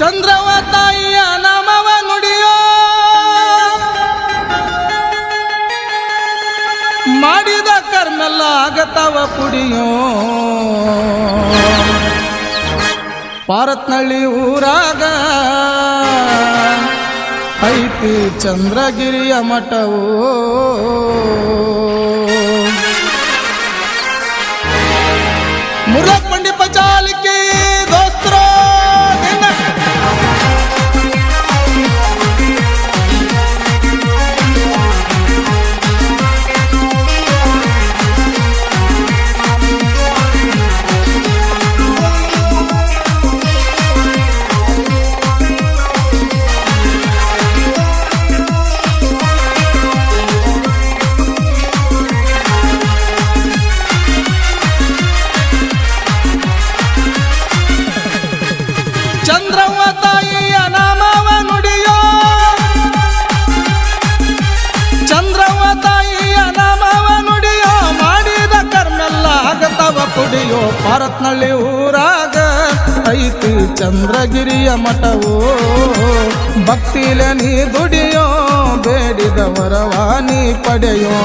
ಚಂದ್ರವ ತಾಯಿಯ ನಾಮವ ನುಡಿಯೋ ಮಾಡಿದ ಕರ್ಮೆಲ್ಲ ಆಗತವ ಪುಡಿಯೋ ಪಾರತ್ನಳ್ಳಿ ಊರಾಗ ಐತಿ ಚಂದ್ರಗಿರಿಯ ಮಠವೋ ಮುರ್ಲಕ್ ಮಂಡಿ ಪಚಾಲಿಕೆ ದೋಸ್ತರೋ ಚಂದ್ರವ್ವ ತಾಯಿಯ ನಾಮವ ನುಡಿಯೋ ಚಂದ್ರವ್ವ ತಾಯಿಯ ನಾಮವ ನುಡಿಯೋ ಮಾಡಿದ ಕರ್ಮೆಲ್ಲ ಆಗತವ ಪುಡಿಯೋ ಪಾರತ್ನಳ್ಳಿ ಊರಾಗ ಐತಿ ಚಂದ್ರಗಿರಿಯ ಮಠವೋ ಭಕ್ತಿಲೆ ನೀ ದುಡಿಯೋ ಬೇಡಿದ ವರವ ನೀ ಪಡೆಯೋ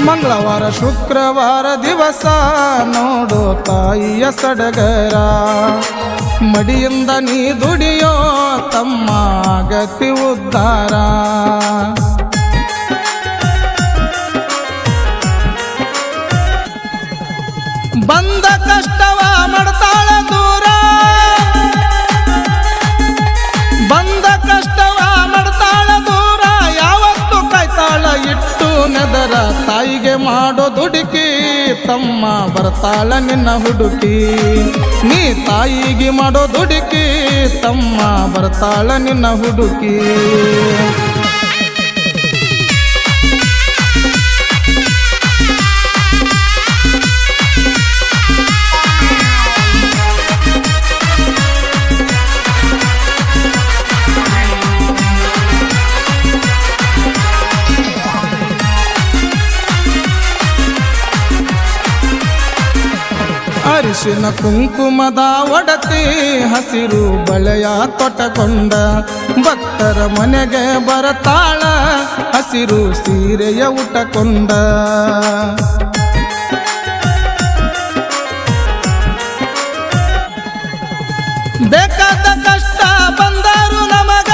ಮಂಗಳವಾರ ಶುಕ್ರವಾರ ದಿವಸ ನೋಡೋ ತಾಯಿಯ ಸಡಗರ ಮಡಿಯಿಂದ ನೀ ದುಡಿಯೋ ತಮ್ಮ ಗತಿ ಉದ್ಧಾರ ಬಂದ ಕಷ್ಟವ ಮಾಡ್ತಾಳ ದೂರ ಬಂದ ಕಷ್ಟವ ಮಾಡ್ತಾಳ ದೂರ ಯಾವತ್ತು ಕಾಯ್ತಾಳ ಇಟ್ಟು ನೆದರ ತಾಯಿಗೆ ಮಾಡೋ ದುಡುಕಿ ತಮ್ಮ ಬರ್ತಾಳ ನಿನ್ನ ಹುಡುಕಿ ನೀ ತಾಯಿಗೆ ಮಾಡೋ ದುಡುಕಿ ತಮ್ಮ ಬರ್ತಾಳ ನಿನ್ನ ಹುಡುಕಿ ಅರಿಶಿನ ಕುಂಕುಮದ ಒಡತಿ ಹಸಿರು ಬಳೆಯ ತೊಟ್ಟಕೊಂಡ ಭಕ್ತರ ಮನೆಗೆ ಬರತಾಳ ಹಸಿರು ಸೀರೆಯ ಉಟ್ಟಕೊಂಡ ಬೇಕಾದ ಕಷ್ಟ ಬಂದರು ನಮಗ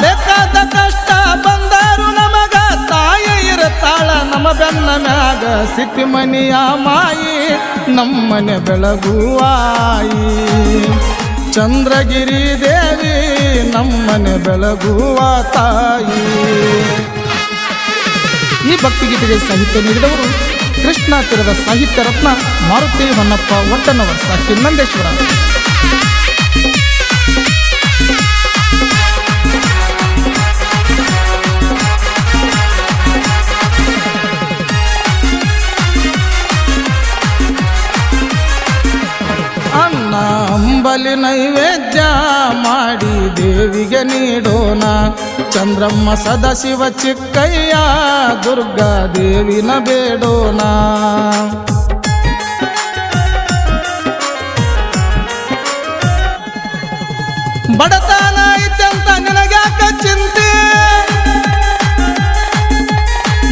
ಬೇಕಾದ ಕಷ್ಟ ಬಂದರು ನಮಗ ತಾಯಿ ಇರತಾಳ ನಮ್ಮ ಬೆನ್ನ ಮ್ಯಾಗ ಸಿಟಿ ಮನಿಯ ಮಾಯಿ ನಮ್ಮನೆ ಬೆಳಗುವಾಯಿ ಚಂದ್ರಗಿರಿ ದೇವಿ ನಮ್ಮನೆ ಬೆಳಗುವ ತಾಯಿ. ಈ ಭಕ್ತಿಗೀತೆಗೆ ಸಾಹಿತ್ಯ ನೀಡಿದವರು ಕೃಷ್ಣ ತೀರದ ಸಾಹಿತ್ಯ ರತ್ನ ಮಾರುತಿ ಹೊನ್ನಪ್ಪ ಒಟ್ಟನವರ್ ಸಾಕಿ ನಂದೇಶ್ವರ. ಅನ್ನ ಅಂಬಲಿ ನೈವೇದ್ಯ ಮಾಡಿ ದೇವಿಗೆ ನೀಡೋಣ. ಚಂದ್ರಮ್ಮ ಸದಾಶಿವ ಚಿಕ್ಕಯ್ಯ ದುರ್ಗಾ ದೇವಿನ ಬೇಡೋಣ. ಬಡತನ ಐತಂತ ನಿನಗ್ಯಾಕ ಚಿಂತೆ,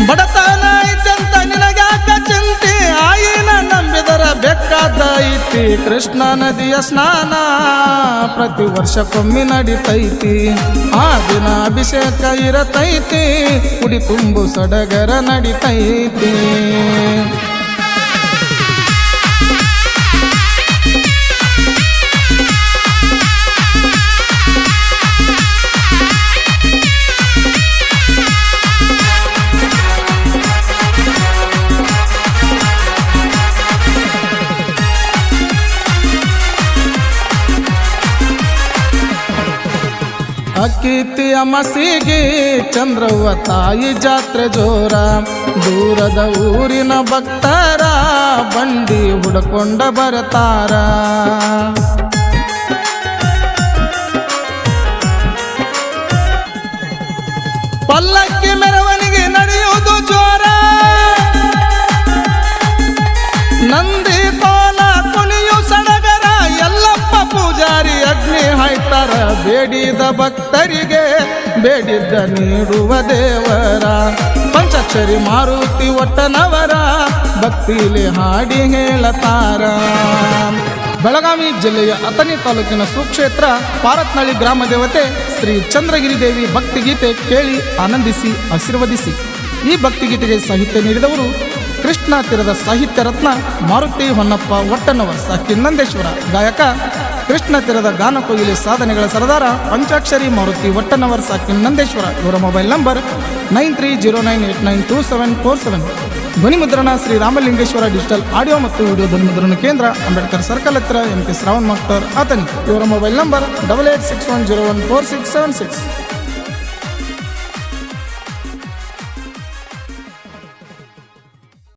ಬಡತನ ಐತಂತ ನಿನಗ್ಯಾಕ ಚಿಂತೆ. ಆಯಿನ ನಂಬಿದರ ಬೇಕಾದ ಐತಿ ಕೃಷ್ಣ ನದಿಯ ಸ್ನಾನ ಪ್ರತಿ ವರ್ಷಕ್ಕೊಮ್ಮೆ ನಡಿತೈತಿ. ಆ ದಿನ ಅಭಿಷೇಕ ಇರತೈತಿ, ಕುಡಿ ತುಂಬು ಸಡಗರ ನಡಿತೈತಿ. ಅಕ್ಕಿತಿ ಅಮಾಸಿಗೆ ಚಂದ್ರವ್ವ ತಾಯಿ ಜಾತ್ರೆ ಜೋರ, ದೂರದ ಊರಿನ ಭಕ್ತರ ಬಂಡಿ ಹುಡ್ಕೊಂಡ ಬರ್ತಾರ. ಪಲ್ಲಕ್ಕಿ ಮೆರವಣಿಗೆ ನಡೆಯುವುದು ಜೋರ, ನಂದಿ ಕೋಲ ಕುಣಿಯು ಸಡಗರ, ಯಲ್ಲಪ್ಪ ಪೂಜಾರಿ ಅಗ್ನಿ ಹಾಯ್ತಾರ. ಬೇಡಿದ ಭಕ್ತರಿಗೆ ಬೇಡಿದ್ದ ನೀಡುವ ದೇವರ, ಪಂಚಾಕ್ಷರಿ ಮಾರುತಿ ಒಟ್ಟನವರ ಭಕ್ತಿಲಿ ಹಾಡಿ ಹೇಳತಾರ. ಬೆಳಗಾವಿ ಜಿಲ್ಲೆಯ ಅಥಣಿ ತಾಲೂಕಿನ ಸುಕ್ಷೇತ್ರ ಪಾರತ್ನಳ್ಳಿ ಗ್ರಾಮ ದೇವತೆ ಶ್ರೀ ಚಂದ್ರಗಿರಿ ದೇವಿ ಭಕ್ತಿಗೀತೆ ಕೇಳಿ ಆನಂದಿಸಿ ಆಶೀರ್ವದಿಸಿ. ಈ ಭಕ್ತಿಗೀತೆಗೆ ಸಾಹಿತ್ಯ ನೀಡಿದವರು ಕೃಷ್ಣ ತೀರದ ಸಾಹಿತ್ಯ ರತ್ನ ಮಾರುತಿ ಹೊನ್ನಪ್ಪ ಒಟ್ಟನವರ್, ಸಾಕಿ ನಂದೇಶ್ವರ. ಗಾಯಕ ಕೃಷ್ಣ ತೀರದ ಗಾನ ಕೊಯ್ಲಿ ಸಾಧನೆಗಳ ಸರದಾರ ಪಂಚಾಕ್ಷರಿ ಮಾರುತಿ ಒಟ್ಟನವರ್, ಸಾಕಿ ನಂದೇಶ್ವರ. ಇವರ ಮೊಬೈಲ್ ನಂಬರ್ 9309892747. ಧ್ವನಿ ಮುದ್ರಣ ಶ್ರೀ ರಾಮಲಿಂಗೇಶ್ವರ ಡಿಜಿಟಲ್ ಆಡಿಯೋ ಮತ್ತು ವಿಡಿಯೋ ಧ್ವನಿ ಮುದ್ರಣ ಕೇಂದ್ರ, ಅಂಬೇಡ್ಕರ್ ಸರ್ಕಲ್ ಹತ್ತಿರ, MK ಶ್ರಾವಣ್ ಮಾಸ್ಟರ್, ಅಥಣಿ. ಇವರ ಮೊಬೈಲ್ ನಂಬರ್ 8861014676.